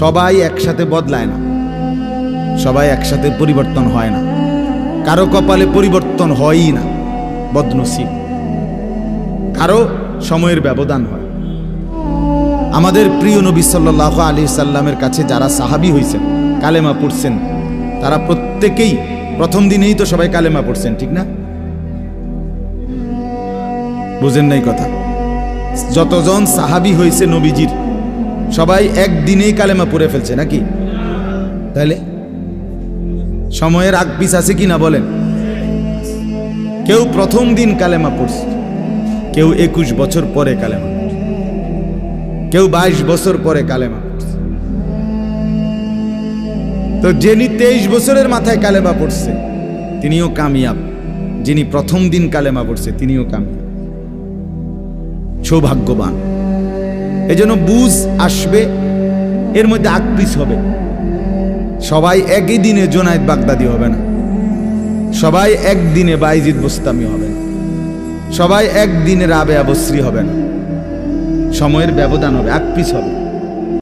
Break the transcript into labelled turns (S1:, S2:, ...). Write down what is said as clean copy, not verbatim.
S1: সবাই একসাথে বদলায় না, সবাই একসাথে পরিবর্তন হয় না, কারো কপালে পরিবর্তন হয়ই না, বদনসিব, কারো সময়ের ব্যবধান হয়। আমাদের প্রিয় নবী সাল্লাল্লাহু আলাইহি সাল্লামের কাছে যারা সাহাবী হয়েছেন, কালেমা পড়ছেন, তারা প্রত্যেকেই প্রথম দিনেই তো সবাই কালেমা পড়ছেন, ঠিক না? বুঝেন নাই কথা? যতজন সাহাবী হয়েছে নবীজির, সবাই একদিনেই কালেমা পড়ে ফেলছে নাকি? তাহলে সময়ের আগ পিছ আছে কি না বলেন? কেউ প্রথম দিন কালেমা পড়ছে, কেউ 21 বছর পরে কালেমা, কেউ 22 বছর পরে কালেমা পড়ছে। তো যিনি 23 বছরের মাথায় কালেমা পড়ছে তিনিও কামিয়াব, যিনি প্রথম দিন কালেমা পড়ছে তিনিও কামিয়াব, সৌভাগ্যবান। এজন্য বুঝ আসবে, এর মধ্যে আকপিস হবে। সবাই একই দিনে জোনায়েদ বাগদাদি হবে না, সবাই একদিনে বাইজিদ বোস্তামি হবে না, সবাই একদিনে রাবেয়া বসরি হবে না। সময়ের ব্যবধান হবে, আকপিস হবে।